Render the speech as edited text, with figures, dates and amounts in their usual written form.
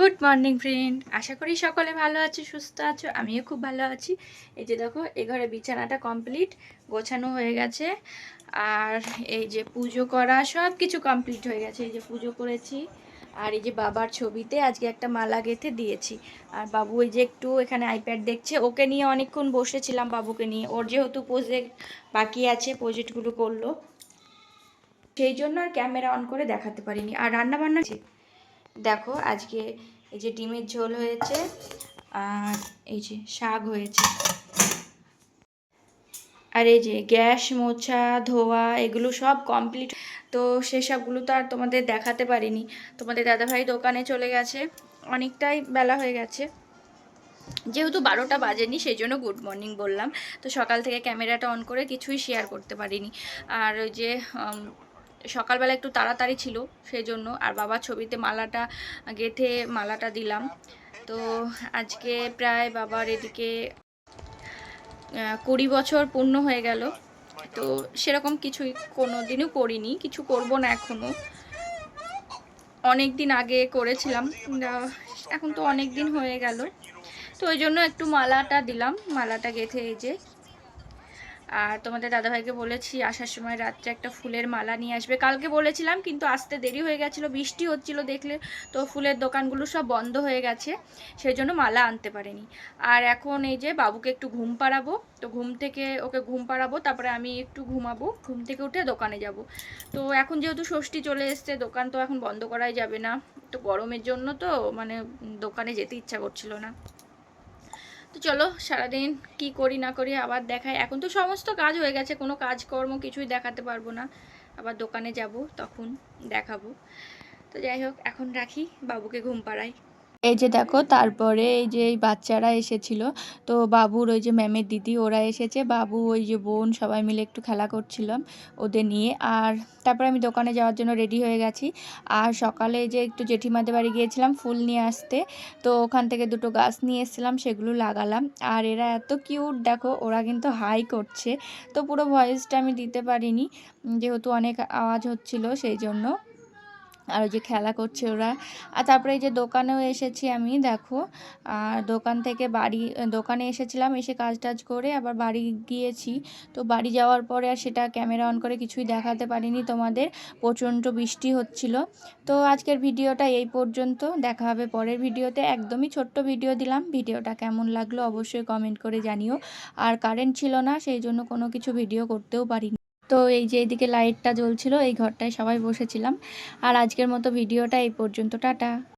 Good morning friend, আশা করি সকলে ভালো আছো, সুস্থ আছো। আমিও খুব ভালো আছি। এই যে দেখো, এ ঘরে বিছানাটা কমপ্লিট, গোছানো হয়ে গেছে। আর এই যে পুজো করা সব কিছু কমপ্লিট হয়ে গেছে। এই যে পুজো করেছি। আর এই যে বাবার ছবিতে আজকে একটা মালা গেঁথে দিয়েছি। আর বাবু এই যে একটু এখানে আইপ্যাড দেখছে, ওকে নিয়ে অনেকক্ষণ বসেছিলাম। বাবুকে নিয়ে, ওর যেহেতু প্রজেক্ট বাকি আছে, প্রজেক্টগুলো করলো, সেই জন্য আর ক্যামেরা অন করে দেখাতে পারিনি। আর রান্না বান্না দেখো, আজকে এই যে ডিমের ঝোল হয়েছে, আর এই যে শাক হয়েছে। আর এই যে গ্যাস মোছা ধোয়া এগুলো সব কমপ্লিট। তো সেসবগুলো তো আর তোমাদের দেখাতে পারিনি। তোমাদের দাদাভাই দোকানে চলে গেছে, অনেকটাই বেলা হয়ে গেছে। যেহেতু 12টা বাজেনি, সেই জন্য গুড মর্নিং বললাম। তো সকাল থেকে ক্যামেরাটা অন করে কিছুই শেয়ার করতে পারিনি। আর ওই যে সকালবেলা একটু তাড়াতাড়ি ছিল, সেই জন্য। আর বাবার ছবিতে মালাটা গেঁথে মালাটা দিলাম। তো আজকে প্রায় বাবার এদিকে 20 বছর পূর্ণ হয়ে গেল। তো সেরকম কিছুই কোনো দিনও করিনি, কিছু করব না এখনও। অনেক দিন আগে করেছিলাম, এখন তো অনেক দিন হয়ে গেল। তো ওই জন্য একটু মালাটা দিলাম, মালাটা গেঁথে এই যে। আর তোমাদের দাদাভাইকে বলেছি আসার সময় রাত্রে একটা ফুলের মালা নিয়ে আসবে। কালকে বলেছিলাম, কিন্তু আসতে দেরি হয়ে গেছিলো, বৃষ্টি হচ্ছিল দেখলে তো, ফুলের দোকানগুলো সব বন্ধ হয়ে গেছে, সেই জন্য মালা আনতে পারেনি। আর এখন এই যে বাবুকে একটু ঘুম পাড়াবো, তো ওকে ঘুম পাড়াবো, তারপরে আমি একটু ঘুমাবো, ঘুম থেকে উঠে দোকানে যাব। তো এখন যেহেতু ষষ্ঠী চলে এসছে, দোকান তো এখন বন্ধ করাই যাবে না, তো গরমের জন্য তো মানে দোকানে যেতে ইচ্ছা করছিল না। তো চলো সারাদিন কি করি না করি আবার দেখাই। এখন তো সমস্ত কাজ হয়ে গেছে, কোনো কাজকর্ম কিছুই দেখাতে পারবো না। আবার দোকানে যাব, তখন দেখাবো। তো যাই হোক, এখন রাখি, বাবুকে ঘুম পাড়াই। এই যে দেখো, তারপরে এই যে এই বাচ্চারা এসেছিল, তো বাবুর ওই যে ম্যামের দিদি ওরা এসেছে, বাবু ওই যে বোন সবাই মিলে একটু খেলা করছিলাম ওদের নিয়ে। আর তারপরে আমি দোকানে যাওয়ার জন্য রেডি হয়ে গেছি। আর সকালে যে একটু জেঠিমাদের বাড়ি গিয়েছিলাম ফুল নিয়ে আসতে, তো ওখান থেকে দুটো গাছ নিয়ে এসেছিলাম, সেগুলো লাগালাম। আর এরা এত কিউট দেখো, ওরা কিন্তু হাই করছে। তো পুরো ভয়েসটা আমি দিতে পারিনি, যেহেতু অনেক আওয়াজ হচ্ছিল, সেই জন্য। আর ওই যে খেলা করছে ওরা। আর তারপরে এই যে দোকানেও এসেছি আমি, দেখো। আর দোকানে এসেছিলাম, এসে কাজ টাজ করে আবার বাড়ি গিয়েছি। তো বাড়ি যাওয়ার পরে আর সেটা ক্যামেরা অন করে কিছুই দেখাতে পারিনি তোমাদের, প্রচণ্ড বৃষ্টি হচ্ছিল। তো আজকের ভিডিওটা এই পর্যন্ত, দেখা হবে পরের ভিডিওতে। একদমই ছোট্ট ভিডিও দিলাম, ভিডিওটা কেমন লাগলো অবশ্যই কমেন্ট করে জানিও। আর কারেন্ট ছিল না, সেই জন্য কোনো কিছু ভিডিও করতেও পারিনি। তো এই যে এইদিকে লাইটটা জ্বলছিল, এই ঘরটায় সবাই বসেছিলাম। আর আজকের মতো ভিডিওটা এই পর্যন্ত, টাটা।